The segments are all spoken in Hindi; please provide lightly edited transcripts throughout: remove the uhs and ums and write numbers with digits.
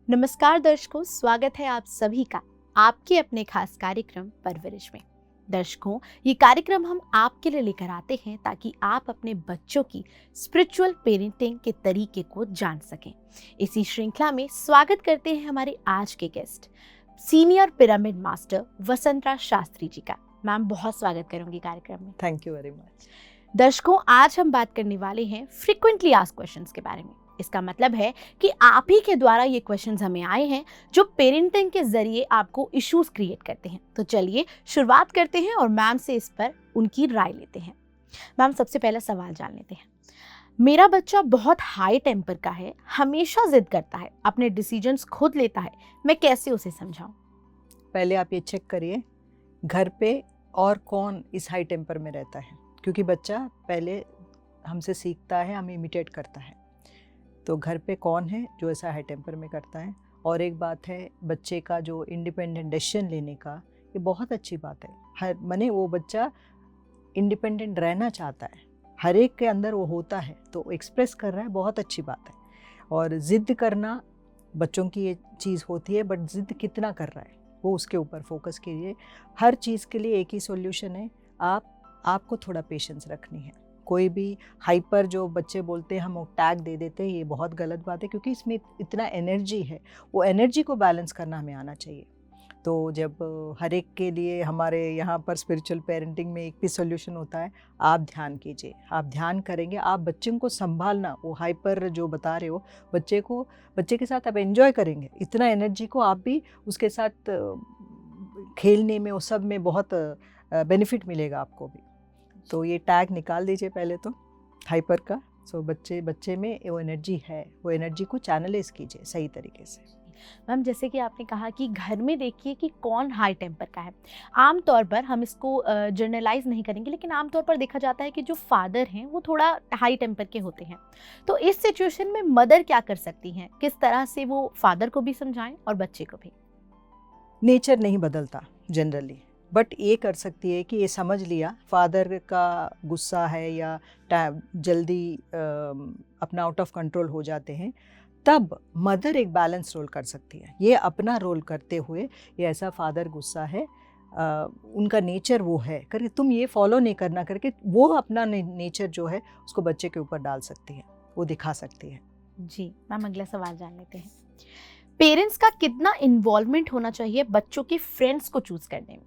नमस्कार दर्शकों, स्वागत है आप सभी का आपके अपने खास कार्यक्रम परवरिश में। दर्शकों, ये कार्यक्रम हम आपके लिए लेकर आते हैं ताकि आप अपने बच्चों की स्पिरिचुअल पेरेंटिंग के तरीके को जान सकें। इसी श्रृंखला में स्वागत करते हैं हमारे आज के guest, senior pyramid master Vasantra Shastri ji का। मैम, बहुत स्वागत करूंगी कार्यक्रम में। Thank you very much. दर्शकों, आज हम बात करने वाले हैं फ्रीक्वेंटली आस्क्ड क्वेश्चंस के बारे में। इसका मतलब है कि आप ही के द्वारा ये क्वेश्चंस हमें आए हैं जो पेरेंटिंग के जरिए आपको इश्यूज क्रिएट करते हैं। तो चलिए शुरुआत करते हैं और मैम से इस पर उनकी राय लेते हैं। मैम, सबसे पहला सवाल जान लेते हैं। मेरा बच्चा बहुत हाई टेम्पर का है, हमेशा जिद करता है, अपने डिसीजंस खुद लेता है, मैं कैसे उसे समझाऊं? पहले आप ये चेक करिए घर पे और कौन इस हाई टेम्पर में रहता है, क्योंकि बच्चा पहले हमसे सीखता है, हम इमिटेट करता है। तो घर पे कौन है जो ऐसा हाई टेम्पर में करता है। और एक बात है, बच्चे का जो इंडिपेंडेंट डिसीजन लेने का, ये बहुत अच्छी बात है। हर माने वो बच्चा इंडिपेंडेंट रहना चाहता है, हर एक के अंदर वो होता है, तो एक्सप्रेस कर रहा है, बहुत अच्छी बात है। और ज़िद करना बच्चों की ये चीज़ होती है, बट ज़िद कितना कर रहा है वो उसके ऊपर फोकस कीजिए। हर चीज़ के लिए एक ही सॉल्यूशन है, आपको थोड़ा पेशेंस रखनी है। कोई भी हाइपर जो बच्चे बोलते हैं, हम वो टैग दे देते हैं, ये बहुत गलत बात है, क्योंकि इसमें इतना एनर्जी है, वो एनर्जी को बैलेंस करना हमें आना चाहिए। तो जब हर एक के लिए हमारे यहाँ पर स्पिरिचुअल पेरेंटिंग में एक भी सॉल्यूशन होता है, आप ध्यान कीजिए। आप ध्यान करेंगे, आप बच्चों को संभालना, वो हाइपर जो बता रहे हो बच्चे के साथ आप एंजॉय करेंगे, इतना एनर्जी को आप भी उसके साथ खेलने में, वो सब में बहुत बेनिफिट मिलेगा आपको भी। तो ये टैग निकाल दीजिए पहले तो हाइपर का। सो बच्चे में वो एनर्जी है, वो एनर्जी को चैनलाइज कीजिए सही तरीके से। मैम, जैसे कि आपने कहा कि घर में देखिए कि कौन हाई टेम्पर का है। आमतौर पर हम इसको जनरलाइज नहीं करेंगे, लेकिन आमतौर पर देखा जाता है कि जो फादर हैं वो थोड़ा हाई टेम्पर के होते हैं। तो इस सिचुएशन में मदर क्या कर सकती हैं? किस तरह से वो फादर को भी समझाएं और बच्चे को भी? नेचर नहीं बदलता जनरली, बट ये कर सकती है कि ये समझ लिया फादर का गुस्सा है या जल्दी अपना आउट ऑफ कंट्रोल हो जाते हैं, तब मदर एक बैलेंस रोल कर सकती है। ये अपना रोल करते हुए, ये ऐसा फादर गुस्सा है, उनका नेचर वो है करके तुम ये फॉलो नहीं करना करके, वो अपना नेचर जो है उसको बच्चे के ऊपर डाल सकती है, वो दिखा सकती है। जी मैम, अगला सवाल जान लेते हैं। पेरेंट्स का कितना इन्वॉल्वमेंट होना चाहिए बच्चों के फ्रेंड्स को चूज करने में?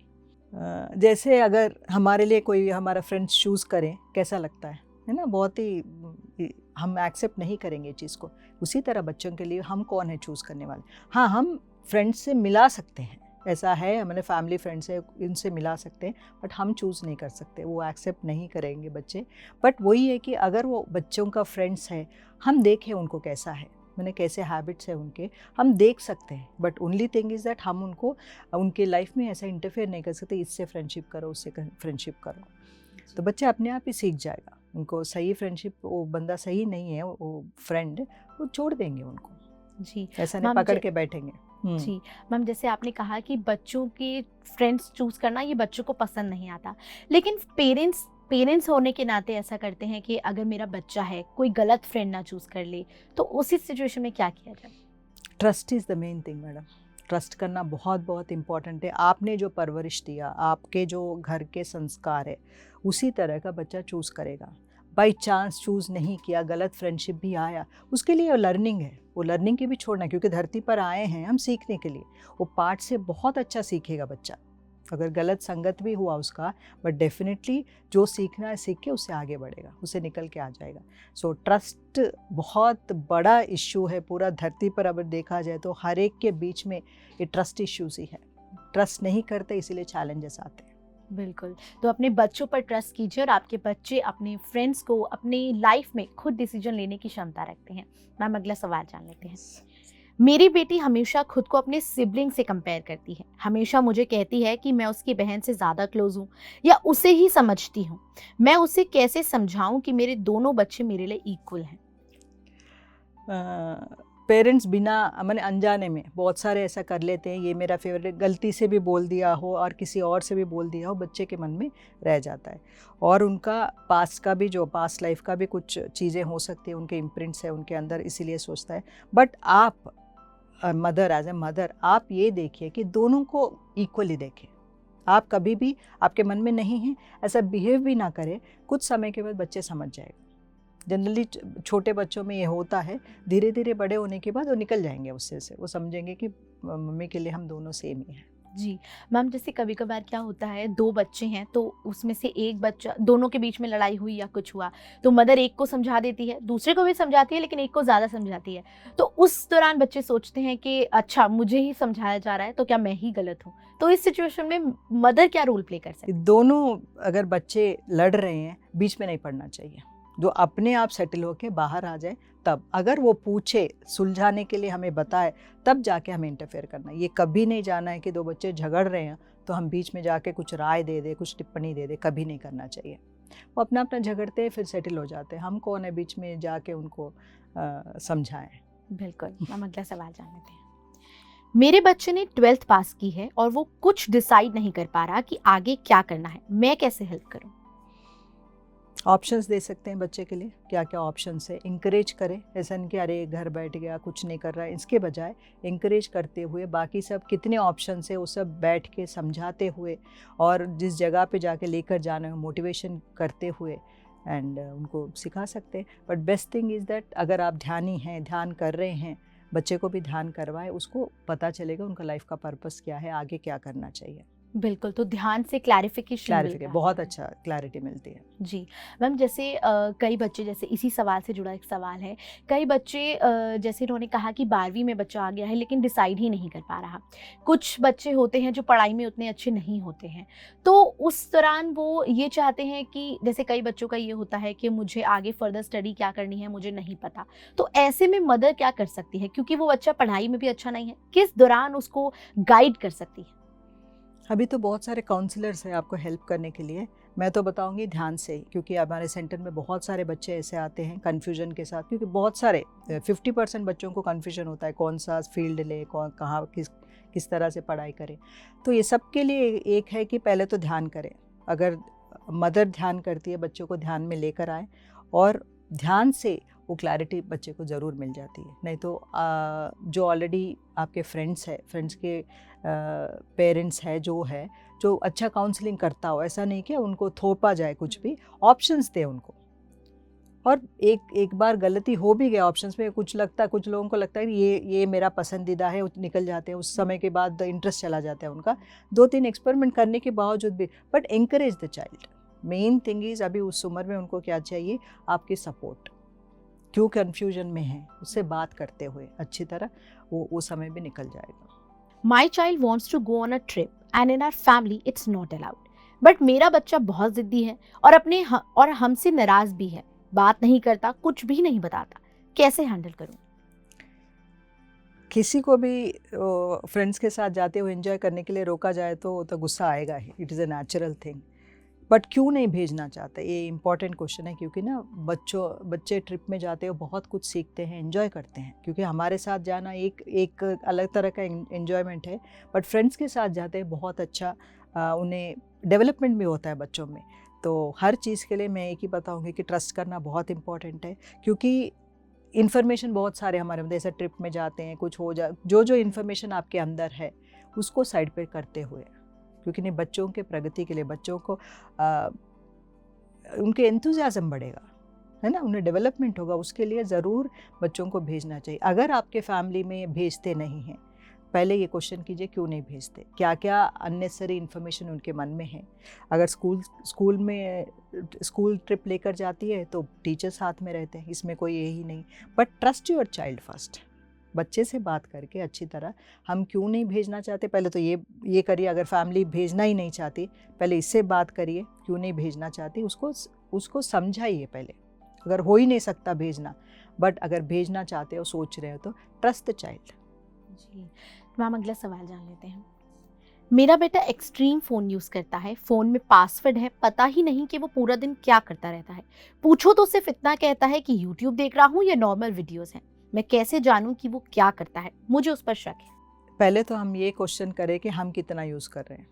जैसे अगर हमारे लिए कोई हमारा फ्रेंड्स चूज़ करें, कैसा लगता है ना, बहुत ही हम एक्सेप्ट नहीं करेंगे चीज़ को। उसी तरह बच्चों के लिए हम कौन है चूज़ करने वाले? हाँ, हम फ्रेंड्स से मिला सकते हैं, ऐसा है, हमारे फैमिली फ्रेंड्स है, इनसे मिला सकते हैं, बट हम चूज़ नहीं कर सकते, वो एक्सेप्ट नहीं करेंगे बच्चे। बट वही है कि अगर वो बच्चों का फ्रेंड्स है, हम देखें उनको कैसा है, मैंने कैसे हैबिट्स है उनके, हम देख सकते हैं। But only thing is that हम उनको उनके लाइफ में ऐसा इंटरफेयर नहीं कर सकते, इससे फ्रेंडशिप करो, उससे फ्रेंडशिप करो। तो बच्चे अपने आप ही सीख जाएगा। उनको सही फ्रेंडशिप, वो बंदा सही नहीं है, वो फ्रेंड, वो छोड़ देंगे उनको। जी, ऐसा नहीं पकड़ के बैठेंगे। जी मैम, जैसे आपने कहा कि बच्चों के फ्रेंड्स चूज करना ये बच्चों को पसंद नहीं आता, लेकिन पेरेंट्स होने के नाते ऐसा करते हैं कि अगर मेरा बच्चा है, कोई गलत फ्रेंड ना चूज कर ले, तो उसी सिचुएशन में क्या किया जाए? Trust is the main thing madam. Trust करना बहुत बहुत इम्पॉर्टेंट है। आपने जो परवरिश दिया, आपके जो घर के संस्कार है, उसी तरह का बच्चा चूज़ करेगा। बाई चांस चूज़ नहीं किया, गलत फ्रेंडशिप भी आया, उसके लिए लर्निंग है, वो लर्निंग की भी छोड़ना, क्योंकि धरती पर आए हैं हम सीखने के लिए। वो पाठ से बहुत अच्छा सीखेगा बच्चा, अगर गलत संगत भी हुआ उसका, बट डेफिनेटली जो सीखना है सीख के उससे आगे बढ़ेगा, उससे निकल के आ जाएगा। सो ट्रस्ट बहुत बड़ा इश्यू है पूरा धरती पर। अगर देखा जाए तो हर एक के बीच में ये ट्रस्ट इश्यूज ही है। ट्रस्ट नहीं करते, इसीलिए चैलेंजेस आते हैं। बिल्कुल, तो अपने बच्चों पर ट्रस्ट कीजिए और आपके बच्चे अपने फ्रेंड्स को अपनी लाइफ में खुद डिसीजन लेने की क्षमता रखते हैं। मैम, अगला सवाल जान लेते हैं। मेरी बेटी हमेशा खुद को अपने सिबलिंग से कंपेयर करती है, हमेशा मुझे कहती है कि मैं उसकी बहन से ज़्यादा क्लोज हूँ या उसे ही समझती हूँ। मैं उसे कैसे समझाऊं कि मेरे दोनों बच्चे मेरे लिए इक्वल हैं? पेरेंट्स बिना मैंने अनजाने में बहुत सारे ऐसा कर लेते हैं, ये मेरा फेवरेट, गलती से भी बोल दिया हो और किसी और से भी बोल दिया हो, बच्चे के मन में रह जाता है। और उनका पास्ट का भी, जो पास्ट लाइफ का भी कुछ चीज़ें हो सकती है, उनके इम्प्रिंट्स है उनके अंदर, इसीलिए सोचता है। बट आप मदर, एज ए मदर आप ये देखिए कि दोनों को इक्वली देखें। आप कभी भी आपके मन में नहीं है ऐसा बिहेव भी ना करें, कुछ समय के बाद बच्चे समझ जाएगा। जनरली छोटे बच्चों में ये होता है, धीरे धीरे बड़े होने के बाद वो निकल जाएंगे उससे से, वो समझेंगे कि मम्मी के लिए हम दोनों सेम ही हैं। जी मैम, जैसे कभी कभार क्या होता है, 2 बच्चे हैं तो उसमें से एक बच्चा, दोनों के बीच में लड़ाई हुई या कुछ हुआ तो मदर एक को समझा देती है, दूसरे को भी समझाती है, लेकिन एक को ज़्यादा समझाती है। तो उस दौरान बच्चे सोचते हैं कि अच्छा मुझे ही समझाया जा रहा है तो क्या मैं ही गलत हूँ। तो इस सिचुएशन में मदर क्या रोल प्ले कर सकती है? दोनों अगर बच्चे लड़ रहे हैं बीच में नहीं पड़ना चाहिए, जो अपने आप सेटल होके बाहर आ जाए तब, अगर वो पूछे सुलझाने के लिए हमें बताए तब जाके हमें इंटरफेयर करना है। ये कभी नहीं जाना है कि 2 बच्चे झगड़ रहे हैं तो हम बीच में जाके कुछ राय दे दे, कुछ टिप्पणी दे दे, कभी नहीं करना चाहिए। वो अपना अपना झगड़ते हैं फिर सेटल हो जाते हैं, हम कौन है बीच में जाके उनको समझाएं। बिल्कुल। हम अगला सवाल जान लेते हैं। मेरे बच्चे ने 12th पास की है और वो कुछ डिसाइड नहीं कर पा रहा कि आगे क्या करना है, मैं कैसे हेल्प करूं? ऑप्शंस दे सकते हैं बच्चे के लिए, क्या क्या ऑप्शंस है, इंकरेज करें। ऐसा नहीं कि अरे घर बैठ गया कुछ नहीं कर रहा है, इसके बजाय इंकरेज करते हुए बाकी सब कितने ऑप्शंस है वो सब बैठ के समझाते हुए और जिस जगह पे जाके लेकर जाना है मोटिवेशन करते हुए एंड उनको सिखा सकते हैं। But best thing is that अगर आप ध्यानी हैं, ध्यान कर रहे हैं, बच्चे को भी ध्यान करवाएं, उसको पता चलेगा उनका लाइफ का पर्पस क्या है, आगे क्या करना चाहिए। बिल्कुल, तो ध्यान से क्लैरिफिकेशन बहुत अच्छा क्लैरिटी मिलती है। जी मैम, जैसे कई बच्चे, जैसे इसी सवाल से जुड़ा एक सवाल है, कई बच्चे जैसे उन्होंने कहा कि 12वीं में बच्चा आ गया है लेकिन डिसाइड ही नहीं कर पा रहा। कुछ बच्चे होते हैं जो पढ़ाई में उतने अच्छे नहीं होते हैं, तो उस दौरान वो ये चाहते हैं कि, जैसे कई बच्चों का ये होता है कि मुझे आगे फर्दर स्टडी क्या करनी है मुझे नहीं पता, तो ऐसे में मदर क्या कर सकती है, क्योंकि वो बच्चा पढ़ाई में भी अच्छा नहीं है, किस दौरान उसको गाइड कर सकती है? अभी तो बहुत सारे काउंसलर्स हैं आपको हेल्प करने के लिए। मैं तो बताऊंगी ध्यान से, क्योंकि हमारे सेंटर में बहुत सारे बच्चे ऐसे आते हैं कन्फ्यूजन के साथ, क्योंकि बहुत सारे 50% बच्चों को कन्फ्यूजन होता है कौन सा फील्ड ले, कौन कहाँ किस तरह से पढ़ाई करें। तो ये सब के लिए एक है कि पहले तो ध्यान करें। अगर मदर ध्यान करती है, बच्चों को ध्यान में लेकर आए और ध्यान से वो क्लैरिटी बच्चे को ज़रूर मिल जाती है। नहीं तो जो ऑलरेडी आपके फ्रेंड्स के पेरेंट्स है जो अच्छा काउंसलिंग करता हो, ऐसा नहीं कि उनको थोपा जाए, कुछ भी ऑप्शंस दे उनको। और एक बार गलती हो भी गया ऑप्शंस में, कुछ लोगों को लगता है कि ये मेरा पसंदीदा है, निकल जाते हैं, उस समय के बाद इंटरेस्ट चला जाता है उनका। 2-3 एक्सपेरिमेंट करने के बावजूद भी, but encourage the child. Main thing is अभी उस उम्र में उनको क्या चाहिए, आपकी सपोर्ट। क्यों कन्फ्यूजन में है उससे बात करते हुए अच्छी तरह वो समय भी निकल जाएगा। My child wants to go on a trip and in our family it's not allowed. But मेरा बच्चा बहुत जिद्दी है और हमसे नाराज भी है, बात नहीं करता, कुछ भी नहीं बताता, कैसे हैंडल करूं? किसी को भी फ्रेंड्स के साथ जाते हुए एंजॉय करने के लिए रोका जाए तो गुस्सा आएगा ही, it is a natural thing. But क्यों नहीं भेजना चाहते, ये इम्पॉर्टेंट क्वेश्चन है। क्योंकि ना बच्चे ट्रिप में जाते हो बहुत कुछ सीखते हैं, एंजॉय करते हैं, क्योंकि हमारे साथ जाना एक अलग तरह का एंजॉयमेंट है। बट फ्रेंड्स के साथ जाते हैं बहुत अच्छा, उन्हें डेवलपमेंट भी होता है बच्चों में। तो हर चीज़ के लिए मैं एक ही बताऊँगी कि ट्रस्ट करना बहुत इम्पॉर्टेंट है, क्योंकि इन्फॉर्मेशन बहुत सारे हमारे अंदर, ऐसे ट्रिप में जाते हैं कुछ हो जा, जो इन्फॉर्मेशन आपके अंदर है उसको साइड पे करते हुए, क्योंकि नहीं, बच्चों के प्रगति के लिए, बच्चों को उनके एंथुसियाज्म बढ़ेगा, है ना, उन्हें डेवलपमेंट होगा, उसके लिए ज़रूर बच्चों को भेजना चाहिए। अगर आपके फैमिली में भेजते नहीं हैं, पहले ये क्वेश्चन कीजिए क्यों नहीं भेजते, क्या क्या अननेसेसरी इन्फॉर्मेशन उनके मन में है। अगर स्कूल ट्रिप लेकर जाती है तो टीचर साथ में रहते हैं, इसमें कोई यही नहीं। But trust your child first, बच्चे से बात करके अच्छी तरह, हम क्यों नहीं भेजना चाहते, पहले तो ये करिए। अगर फैमिली भेजना ही नहीं चाहती, पहले इससे बात करिए क्यों नहीं भेजना चाहती, उसको समझाइए पहले। अगर हो ही नहीं सकता भेजना, बट अगर भेजना चाहते हो, सोच रहे हो, तो ट्रस्ट द चाइल्ड। जी मैम, अगला सवाल जान लेते हैं। मेरा बेटा एक्सट्रीम फ़ोन यूज़ करता है, फ़ोन में पासवर्ड है, पता ही नहीं कि वो पूरा दिन क्या करता रहता है। पूछो तो सिर्फ इतना कहता है कि यूट्यूब देख रहा हूँ या नॉर्मल वीडियोज़ हैं। मैं कैसे जानूं कि वो क्या करता है, मुझे उस पर शक है। पहले तो हम ये क्वेश्चन करें कि हम कितना यूज़ कर रहे हैं,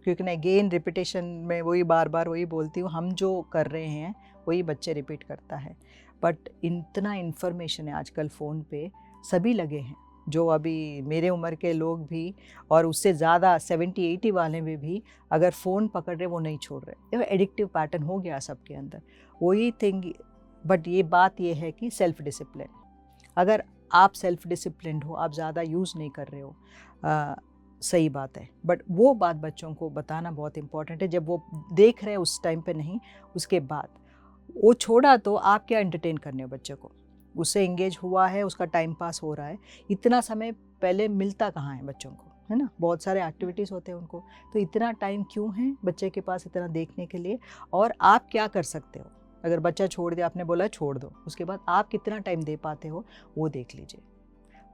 क्योंकि मैं अगेन रिपीटेशन में वही बार वही बोलती हूँ, हम जो कर रहे हैं वही बच्चे रिपीट करता है। बट इतना इन्फॉर्मेशन है आजकल फ़ोन पे, सभी लगे हैं, जो अभी मेरे उम्र के लोग भी और उससे ज़्यादा 70-80 वाले में भी अगर फ़ोन पकड़ रहे वो नहीं छोड़ रहे। ये एडिक्टिव पैटर्न हो गया सबके अंदर, वही थिंग। बट ये बात ये है कि सेल्फ डिसिप्लिन, अगर आप सेल्फ डिसिप्लिन्ड हो, आप ज़्यादा यूज़ नहीं कर रहे हो, सही बात है। बट वो बात बच्चों को बताना बहुत इम्पॉर्टेंट है, जब वो देख रहे हैं उस टाइम पे नहीं, उसके बाद वो छोड़ा तो आप क्या एंटरटेन करने हो बच्चे को, उससे एंगेज हुआ है, उसका टाइम पास हो रहा है। इतना समय पहले मिलता कहाँ है बच्चों को, है ना, बहुत सारे एक्टिविटीज़ होते हैं उनको, तो इतना टाइम क्यों है बच्चे के पास इतना देखने के लिए। और आप क्या कर सकते हो, अगर बच्चा छोड़ दिया, आपने बोला छोड़ दो, उसके बाद आप कितना टाइम दे पाते हो वो देख लीजिए,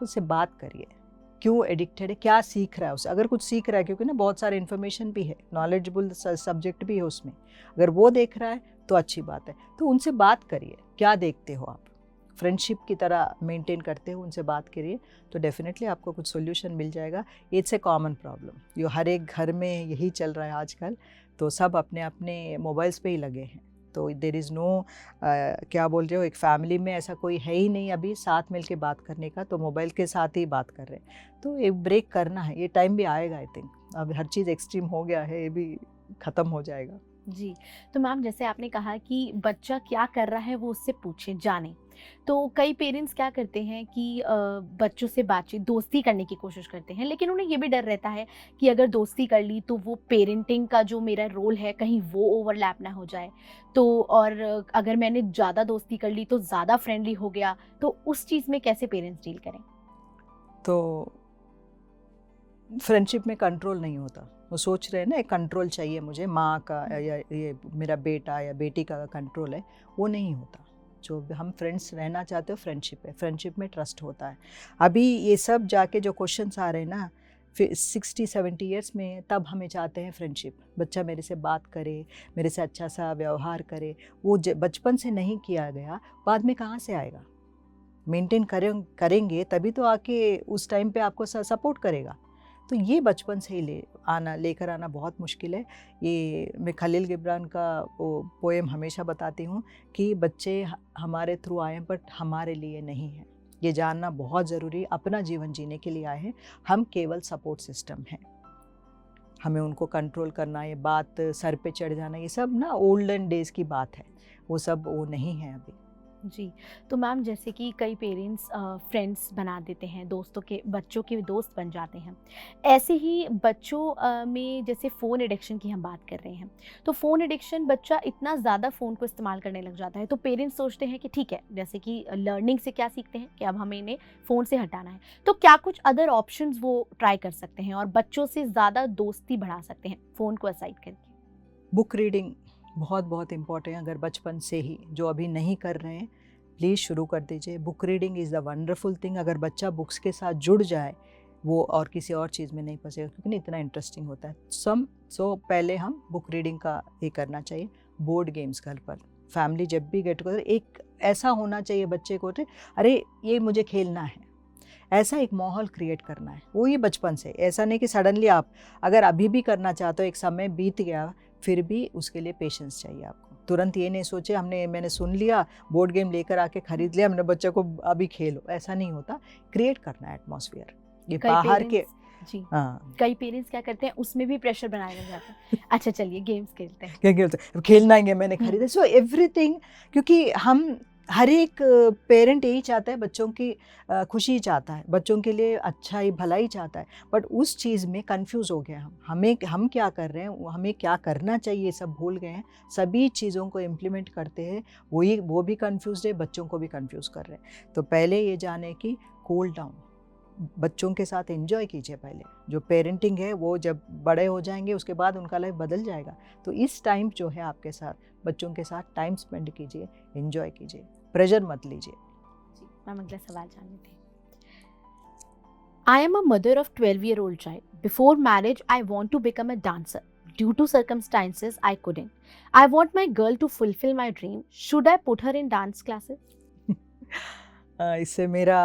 उससे बात करिए, क्यों एडिक्टेड है, क्या सीख रहा है उससे, अगर कुछ सीख रहा है, क्योंकि ना बहुत सारे इन्फॉर्मेशन भी है, नॉलेजेबल सब्जेक्ट भी है उसमें, अगर वो देख रहा है तो अच्छी बात है। तो उनसे बात करिए, क्या देखते हो आप, फ्रेंडशिप की तरह मेंटेन करते हो, उनसे बात करिए, तो डेफिनेटली आपको कुछ सोल्यूशन मिल जाएगा। इट्स ए कॉमन प्रॉब्लम, जो हर एक घर में यही चल रहा है आजकल, तो सब अपने अपने मोबाइल्स पे ही लगे हैं। तो देर इज़ नो क्या बोल रहे हो, एक फैमिली में ऐसा कोई है ही नहीं अभी साथ मिल के बात करने का, तो मोबाइल के साथ ही बात कर रहे हैं। तो एक ब्रेक करना है, ये टाइम भी आएगा, आई थिंक अब हर चीज़ एक्सट्रीम हो गया है, ये भी ख़त्म हो जाएगा। जी, तो मैम जैसे आपने कहा कि बच्चा क्या कर रहा है वो उससे पूछें, जानें। तो कई पेरेंट्स क्या करते हैं कि बच्चों से बातचीत, दोस्ती करने की कोशिश करते हैं, लेकिन उन्हें ये भी डर रहता है कि अगर दोस्ती कर ली तो वो पेरेंटिंग का जो मेरा रोल है कहीं वो ओवरलैप ना हो जाए। तो और अगर मैंने ज़्यादा दोस्ती कर ली तो ज़्यादा फ्रेंडली हो गया, तो उस चीज़ में कैसे पेरेंट्स डील करें? तो फ्रेंडशिप में कंट्रोल नहीं होता, वो सोच रहे हैं ना एक कंट्रोल चाहिए मुझे, माँ का या ये मेरा बेटा या बेटी का कंट्रोल है, वो नहीं होता। जो हम फ्रेंड्स रहना चाहते हो फ्रेंडशिप है, फ्रेंडशिप में ट्रस्ट होता है। अभी ये सब जाके जो क्वेश्चंस आ रहे हैं ना, फिर 60-70 ईयर्स में, तब हमें चाहते हैं फ्रेंडशिप, बच्चा मेरे से बात करे, मेरे से अच्छा सा व्यवहार करे, वो बचपन से नहीं किया गया, बाद में कहाँ से आएगा। मेंटेन करेंगे तभी तो आके उस टाइम पे आपको सपोर्ट करेगा। तो ये बचपन से ही लेकर आना बहुत मुश्किल है। ये मैं खलील गिब्रान का वो पोएम हमेशा बताती हूँ कि बच्चे हमारे थ्रू आए हैं बट हमारे लिए नहीं हैं। ये जानना बहुत ज़रूरी, अपना जीवन जीने के लिए आए हैं, हम केवल सपोर्ट सिस्टम हैं। हमें उनको कंट्रोल करना, ये बात सर पे चढ़ जाना, ये सब ना ओल्डन डेज़ की बात है, वो सब वो नहीं है अभी। जी, तो मैम जैसे कि कई पेरेंट्स फ्रेंड्स बना देते हैं, दोस्तों के बच्चों के दोस्त बन जाते हैं। ऐसे ही बच्चों में जैसे फ़ोन एडिक्शन की हम बात कर रहे हैं, तो फ़ोन एडिक्शन बच्चा इतना ज़्यादा फ़ोन को इस्तेमाल करने लग जाता है, तो पेरेंट्स सोचते हैं कि ठीक है, जैसे कि लर्निंग से क्या सीखते हैं कि अब हमें इन्हें फ़ोन से हटाना है। तो क्या कुछ अदर ऑप्शंस वो ट्राई कर सकते हैं और बच्चों से ज़्यादा दोस्ती बढ़ा सकते हैं, फ़ोन को असाइड करके? बुक रीडिंग बहुत बहुत इम्पॉर्टेंट है, अगर बचपन से ही, जो अभी नहीं कर रहे हैं प्लीज़ शुरू कर दीजिए। Book reading is the wonderful thing. अगर बच्चा बुक्स के साथ जुड़ जाए, वो और किसी और चीज़ में नहीं फंसेगा, क्योंकि इतना इंटरेस्टिंग होता है। पहले हम बुक रीडिंग का ये करना चाहिए। बोर्ड गेम्स घर पर फैमिली जब भी गेट टुगेदर, एक ऐसा होना चाहिए बच्चे को, अरे ये मुझे खेलना है, ऐसा एक माहौल क्रिएट करना है। वो ये बचपन से, ऐसा नहीं कि सडनली आप अगर अभी भी करना चाहते हो, एक समय बीत गया, फिर भी उसके लिए पेशेंस चाहिए आपको। तुरंत ये नहीं सोचे मैंने सुन लिया, बोर्ड गेम लेकर आके खरीद लिया, मैंने बच्चे को अभी खेलो, ऐसा नहीं होता। क्रिएट करना है एटमॉस्फेयर, ये बाहर के। जी, हाँ, कई पेरेंट्स क्या करते हैं, उसमें भी प्रेशर बनाया लग जाता है। अच्छा चलिए गेम्स खेलते हैं। क्या खेलते हैं? खेलना ही है, मैंने खरीदा। सो एवरीथिंग, क्योंकि हम हर एक पेरेंट यही चाहता है, बच्चों की खुशी चाहता है, बच्चों के लिए अच्छा ही भलाई चाहता है। बट उस चीज़ में कंफ्यूज हो गया हम क्या कर रहे हैं, हमें क्या करना चाहिए, सब भूल गए हैं। सभी चीज़ों को इम्प्लीमेंट करते हैं, वो भी कंफ्यूज है, बच्चों को भी कंफ्यूज कर रहे हैं। तो पहले ये जाने कि कूल डाउन, बच्चों के साथ एंजॉय कीजिए। पहले जो पेरेंटिंग है वो जब बड़े हो जाएंगे उसके बाद उनका लाइफ बदल जाएगा। तो इस टाइम जो है आपके साथ, बच्चों के साथ टाइम स्पेंड कीजिए, एंजॉय कीजिए, प्रेशर मत लीजिए। जी, मैम अगला सवाल जानने थे। I am a mother of 12-year-old child. Before marriage, I want to become a dancer. Due to circumstances, I couldn't. I want my girl to fulfill my dream. Should I put her in dance classes? इससे मेरा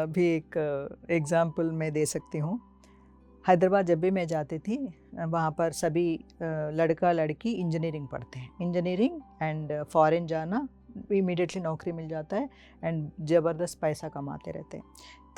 भी एक एग्ज़ाम्पल मैं दे सकती हूँ। हैदराबाद जब भी मैं जाती थी, वहाँ पर सभी लड़का लड़की इंजीनियरिंग पढ़ते हैं, इंजीनियरिंग एंड फॉरेन जाना, इमीडिएटली नौकरी मिल जाता है एंड ज़बरदस्त पैसा कमाते रहते हैं।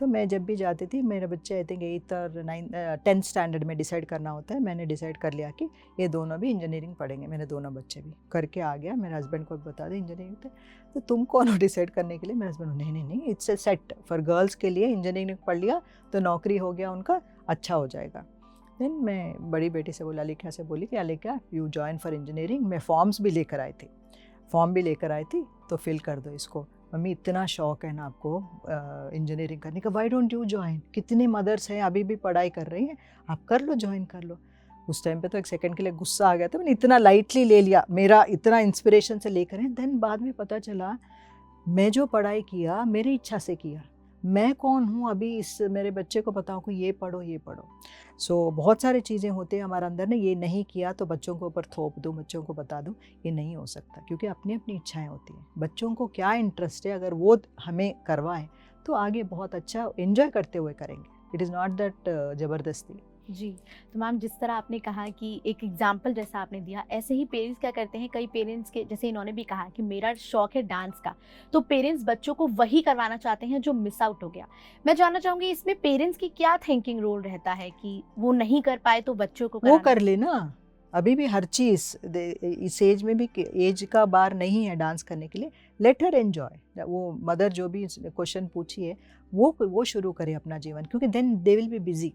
तो मैं जब भी जाती थी, मेरे बच्चे आई थिंक 8th और 10th स्टैंडर्ड में डिसाइड करना होता है, मैंने डिसाइड कर लिया कि ये दोनों भी इंजीनियरिंग पढ़ेंगे, मेरे दोनों बच्चे भी करके आ गया। मेरे हस्बैंड को भी बता दें इंजीनियरिंग थे, तो तुम कौन हो डिसाइड करने के लिए? मेरे हस्बैंड नहीं नहीं नहीं, it's a set for girls के लिए, इंजीनियरिंग पढ़ लिया तो नौकरी हो गया उनका, अच्छा हो जाएगा। देन मैं बड़ी बेटी से बोला, अलिका से बोली कि अलिका यू जॉइन फॉर इंजीनियरिंग। मैं फॉर्म भी लेकर आई थी, तो फिल कर दो इसको। मम्मी इतना शौक है ना आपको इंजीनियरिंग करने का, वाई डोंट यू ज्वाइन? कितनी मदर्स हैं अभी भी पढ़ाई कर रही हैं, आप कर लो, ज्वाइन कर लो। उस टाइम पे तो एक सेकंड के लिए गुस्सा आ गया था, मैंने इतना लाइटली ले लिया, मेरा इतना इंस्पिरेशन से लेकर है। देन बाद में पता चला मैं जो पढ़ाई किया मेरी इच्छा से किया, मैं कौन हूँ अभी इस मेरे बच्चे को बताऊँ कि ये पढ़ो। सो बहुत सारी चीज़ें होती हैं हमारे अंदर ने, ये नहीं किया तो बच्चों के ऊपर थोप दूँ, बच्चों को बता दूँ, ये नहीं हो सकता, क्योंकि अपनी अपनी इच्छाएं होती हैं। बच्चों को क्या इंटरेस्ट है, अगर वो हमें करवाएं तो आगे बहुत अच्छा एंजॉय करते हुए करेंगे। इट इज़ नॉट दैट ज़बरदस्ती। जी, तो मैम जिस तरह आपने कहा कि एक एग्जाम्पल जैसा आपने दिया, ऐसे ही पेरेंट्स क्या करते हैं, कई पेरेंट्स के जैसे इन्होंने भी कहा कि मेरा शौक है डांस का, तो पेरेंट्स बच्चों को वही करवाना चाहते हैं जो मिस आउट हो गया। मैं जानना चाहूँगी इसमें पेरेंट्स की क्या थिंकिंग रोल रहता है कि वो नहीं कर पाए तो बच्चों को वो कराना। कर ले ना, अभी भी हर चीज़ इस एज में भी, एज का बार नहीं है डांस करने के लिए। Let her enjoy. वो मदर जो भी क्वेश्चन पूछी है वो शुरू करे अपना जीवन, क्योंकि then they will be busy.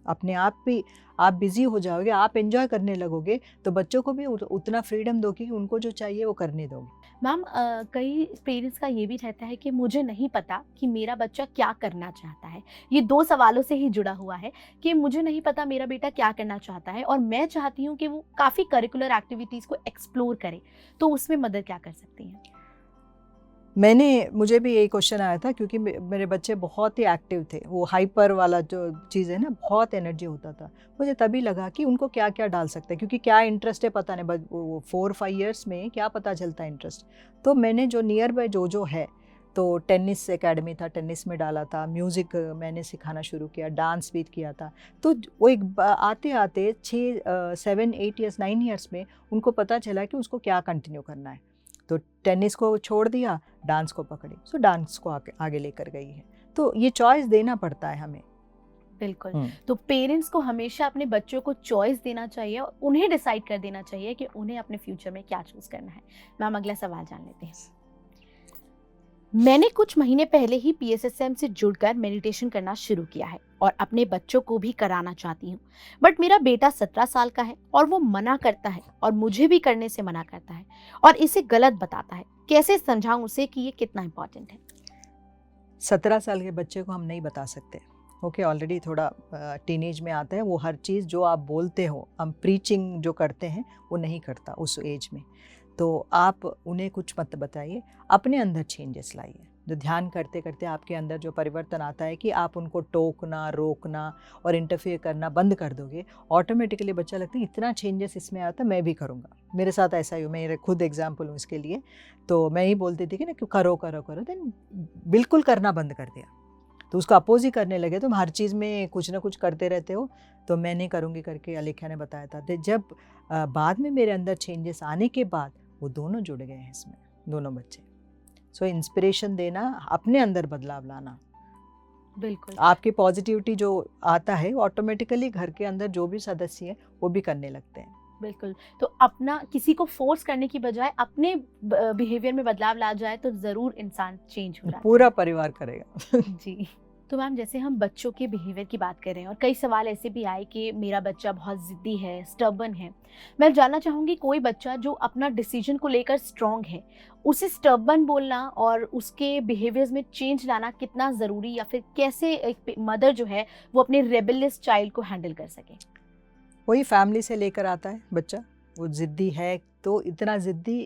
अपने आप भी आप बिजी हो जाओगे, आप एंजॉय करने लगोगे, तो बच्चों को भी उतना फ्रीडम दोगे कि उनको जो चाहिए वो करने दोगे। मैम कई पेरेंट्स का ये भी रहता है कि मुझे नहीं पता कि मेरा बच्चा क्या करना चाहता है। ये 2 सवालों से ही जुड़ा हुआ है कि मुझे नहीं पता मेरा बेटा क्या करना चाहता है और मैं चाहती हूँ कि वो काफ़ी करिकुलर एक्टिविटीज़ को एक्सप्लोर करे, तो उसमें मदर क्या कर सकती हैं? मुझे भी यही क्वेश्चन आया था, क्योंकि मेरे बच्चे बहुत ही एक्टिव थे। वो हाइपर वाला जो चीज़ है ना, बहुत एनर्जी होता था। मुझे तभी लगा कि उनको क्या क्या डाल सकते हैं, क्योंकि क्या इंटरेस्ट है पता नहीं, वो 4-5 ईयर्स में क्या पता चलता है इंटरेस्ट। तो मैंने जो नियर बाय जो है, तो टेनिस एकेडमी था, टेनिस में डाला था, म्यूज़िक मैंने सिखाना शुरू किया, डांस भी किया था। तो वो आते आते 7-8 ईयर्स 9 ईयर्स में उनको पता चला कि उसको क्या कंटिन्यू करना है। तो टेनिस को छोड़ दिया, डांस को पकड़ी, सो डांस को आगे लेकर गई है। तो ये चॉइस देना पड़ता है हमें। बिल्कुल। तो पेरेंट्स को हमेशा अपने बच्चों को चॉइस देना चाहिए और उन्हें डिसाइड कर देना चाहिए कि उन्हें अपने फ्यूचर में क्या चूज करना है। मैम अगला सवाल जान लेते हैं। मैंने कुछ महीने पहले ही पीएसएसएम से जुड़कर मेडिटेशन करना शुरू किया है और अपने बच्चों को भी कराना चाहती हूँ, बट मेरा बेटा 17 साल का है और वो मना करता है और मुझे भी करने से मना करता है और इसे गलत बताता है। कैसे समझाऊं उसे कि ये कितना इम्पोर्टेंट है? 17 साल के बच्चे को हम नहीं बता सकते। ओके, ऑलरेडी थोड़ा टीनेज में आता है, वो हर चीज़ जो आप बोलते हो, हम प्रीचिंग जो करते हैं वो नहीं करता उस एज में। तो आप उन्हें कुछ मत बताइए, अपने अंदर चेंजेस लाइए। जो ध्यान करते करते आपके अंदर जो परिवर्तन आता है कि आप उनको टोकना, रोकना और इंटरफेयर करना बंद कर दोगे, ऑटोमेटिकली बच्चा लगता है इतना चेंजेस इसमें आता है, मैं भी करूँगा। मेरे साथ ऐसा ही हुआ, मैं खुद एग्जाम्पल हूँ इसके लिए। तो मैं ही बोलती थी कि ना क्यों करो करो करो, देन बिल्कुल करना बंद कर दिया। तो उसको अपोज ही करने लगे, तुम हर चीज़ में कुछ ना कुछ करते रहते हो, तो मैं नहीं करूँगी करके अलेख्या ने बताया था। जब बाद में मेरे अंदर चेंजेस आने के बाद वो दोनों जुड़ गए हैं इसमें, दोनों बच्चे। सो इंस्पिरेशन देना, अपने अंदर बदलाव लाना। बिल्कुल। आपकी पॉजिटिविटी जो आता है ऑटोमेटिकली घर के अंदर जो भी सदस्य हैं वो भी करने लगते हैं। बिल्कुल। तो अपना किसी को फोर्स करने की बजाय अपने बिहेवियर में बदलाव ला जाए तो जरूर इंसान चेंज हो जाता है। पूरा परिवार करेगा। जी। तो मैम जैसे हम बच्चों के बिहेवियर की बात कर रहे हैं और कई सवाल ऐसे भी आए कि मेरा बच्चा बहुत ज़िद्दी है, स्टबर्न है। मैं जानना चाहूँगी कोई बच्चा जो अपना डिसीजन को लेकर स्ट्रॉन्ग है, उसे स्टबर्न बोलना और उसके बिहेवियर्स में चेंज लाना कितना ज़रूरी, या फिर कैसे एक मदर जो है वो अपने रेबेलियस चाइल्ड को हैंडल कर सके? वही फैमिली से लेकर आता है बच्चा। वो ज़िद्दी है तो इतना ज़िद्दी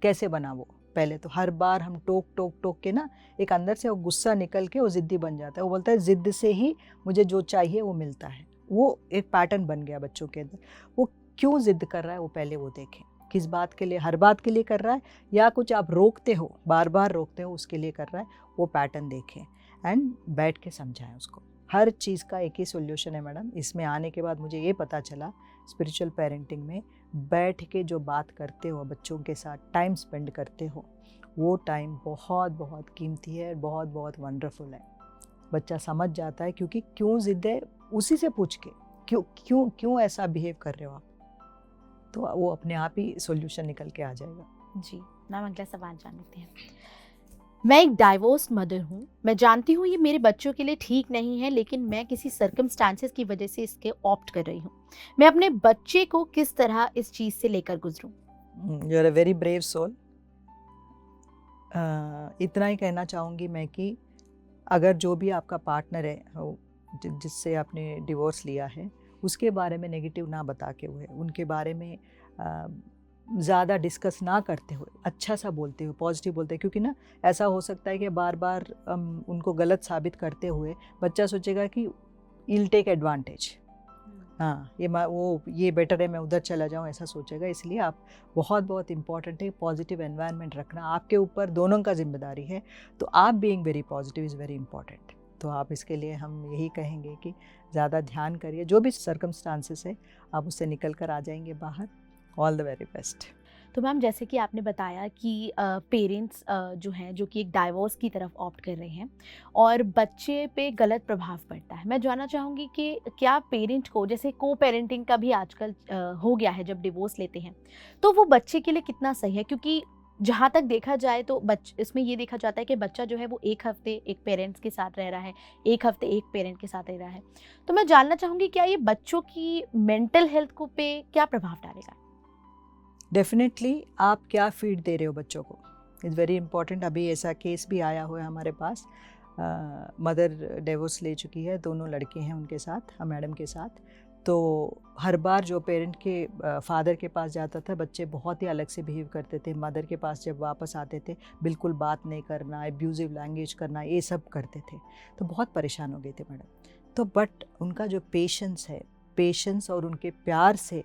कैसे बना वो, पहले तो हर बार हम टोक टोक टोक के ना एक अंदर से वो गुस्सा निकल के वो ज़िद्दी बन जाता है। वो बोलता है ज़िद्द से ही मुझे जो चाहिए वो मिलता है। वो एक पैटर्न बन गया बच्चों के अंदर। वो क्यों ज़िद्द कर रहा है वो पहले वो देखें, किस बात के लिए, हर बात के लिए कर रहा है या कुछ आप रोकते हो, बार बार रोकते हो उसके लिए कर रहा है, वो पैटर्न देखें एंड बैठ के समझाएं उसको। हर चीज़ का एक ही सोल्यूशन है मैडम। इसमें आने के बाद मुझे ये पता चला स्पिरिचुअल पेरेंटिंग में, बैठ के जो बात करते हो बच्चों के साथ, टाइम स्पेंड करते हो, वो टाइम बहुत बहुत कीमती है, बहुत बहुत वंडरफुल है। बच्चा समझ जाता है क्योंकि क्यों जिद है उसी से पूछ के, क्यों क्यों क्यों ऐसा बिहेव कर रहे हो आप, तो वो अपने आप ही सॉल्यूशन निकल के आ जाएगा। जी मैम, अगला सवाल जान लेते हैं। मैं एक डाइवोर्स मदर हूँ। मैं जानती हूँ ये मेरे बच्चों के लिए ठीक नहीं है, लेकिन मैं किसी सर्कमस्टांसेस की वजह से इसके ऑप्ट कर रही हूँ। मैं अपने बच्चे को किस तरह इस चीज़ से लेकर गुजरूँ? You are a very brave soul. इतना ही कहना चाहूँगी मैं कि अगर जो भी आपका पार्टनर है जिससे आपने डिवोर्स लिया है, उसके बारे में नेगेटिव ना बता के हुए, उनके बारे में ज़्यादा डिस्कस ना करते हुए, अच्छा सा बोलते हुए, पॉजिटिव बोलते हुए, क्योंकि ना ऐसा हो सकता है कि बार बार उनको गलत साबित करते हुए बच्चा सोचेगा कि इल टेक एडवांटेज, हाँ ये बेटर है, मैं उधर चला जाऊँ, ऐसा सोचेगा। इसलिए आप बहुत इम्पॉर्टेंट है पॉजिटिव एनवायरनमेंट रखना, आपके ऊपर दोनों का जिम्मेदारी है। तो आप being very positive is very important. तो आप इसके लिए हम यही कहेंगे कि ज़्यादा ध्यान करिए, जो भी सर्कमस्टांसेस है आप उससे निकल कर आ जाएंगे बाहर। All the very best. तो मैम, जैसे कि आपने बताया कि पेरेंट्स जो हैं, जो कि एक डाइवोर्स की तरफ ऑप्ट कर रहे हैं और बच्चे पे गलत प्रभाव पड़ता है, मैं जानना चाहूँगी कि क्या पेरेंट को, जैसे को पेरेंटिंग का भी आजकल हो गया है, जब डिवोर्स लेते हैं तो वो बच्चे के लिए कितना सही है? क्योंकि जहाँ तक देखा जाए तो इसमें ये देखा जाता है कि बच्चा जो है वो एक हफ्ते एक पेरेंट्स के साथ रह रहा है, एक हफ्ते एक पेरेंट के साथ रह रहा है। तो मैं जानना चाहूँगी, क्या ये बच्चों की मेंटल हेल्थ को पे क्या प्रभाव डालेगा? डेफिनेटली आप क्या फीड दे रहे हो बच्चों को इज़ वेरी इंपॉर्टेंट। अभी ऐसा केस भी आया हुआ है हमारे पास, मदर डिवोर्स ले चुकी है, दोनों लड़के हैं उनके साथ, मैडम के साथ। तो हर बार जो पेरेंट के फादर के पास जाता था, बच्चे बहुत ही अलग से बिहेव करते थे। मदर के पास जब वापस आते थे, बिल्कुल बात नहीं करना, एब्यूजिव लैंग्वेज करना, ये सब करते थे। तो बहुत परेशान हो गए थे मैडम। तो बट उनका जो पेशेंस है, पेशेंस और उनके प्यार से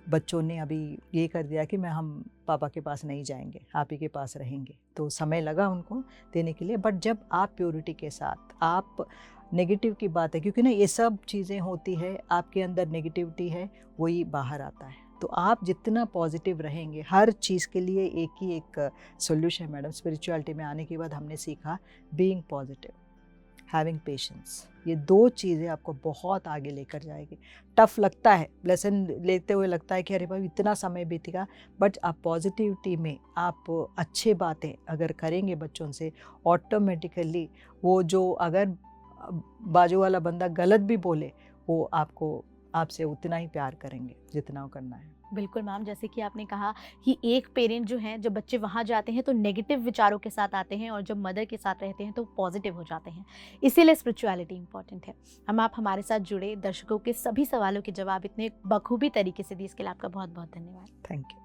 बच्चों ने अभी ये कर दिया कि हम पापा के पास नहीं जाएंगे, आप ही के पास रहेंगे। तो समय लगा उनको देने के लिए, बट जब आप प्योरिटी के साथ, आप नेगेटिव की बात है, क्योंकि ना ये सब चीज़ें होती है, आपके अंदर नेगेटिविटी है, वही बाहर आता है। तो आप जितना पॉजिटिव रहेंगे, हर चीज़ के लिए एक ही एक सॉल्यूशन है मैडम। स्पिरिचुअलिटी में आने के बाद हमने सीखा बीइंग पॉजिटिव, हैविंग पेशेंस, ये दो चीज़ें आपको बहुत आगे लेकर जाएगी। टफ लगता है, लेसन लेते हुए लगता है कि अरे भाई इतना समय बीतेगा, बट आप पॉजिटिविटी में आप अच्छे बातें अगर करेंगे बच्चों से, ऑटोमेटिकली वो जो अगर बाजू वाला बंदा गलत भी बोले, वो आपसे उतना ही प्यार करेंगे जितना वो करना है। बिल्कुल मैम, जैसे कि आपने कहा कि एक पेरेंट जो हैं, जब बच्चे वहाँ जाते हैं तो नेगेटिव विचारों के साथ आते हैं, और जब मदर के साथ रहते हैं तो पॉजिटिव हो जाते हैं। इसीलिए स्पिरिचुअलिटी इंपॉर्टेंट है। आप हमारे साथ जुड़े, दर्शकों के सभी सवालों के जवाब इतने बखूबी तरीके से दिए, इसके लिए आपका बहुत बहुत धन्यवाद। Thank you.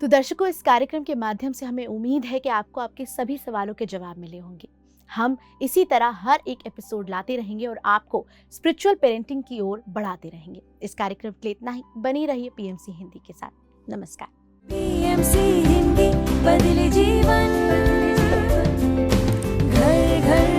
तो दर्शकों, इस कार्यक्रम के माध्यम से हमें उम्मीद है कि आपको आपके सभी सवालों के जवाब मिले होंगे। हम इसी तरह हर एक एपिसोड लाते रहेंगे और आपको स्पिरिचुअल पेरेंटिंग की ओर बढ़ाते रहेंगे। इस कार्यक्रम के लिए इतना ही। बनी रहिए पीएमसी हिंदी के साथ। नमस्कार। पीएमसी हिंदी, बदले जीवन, घर घर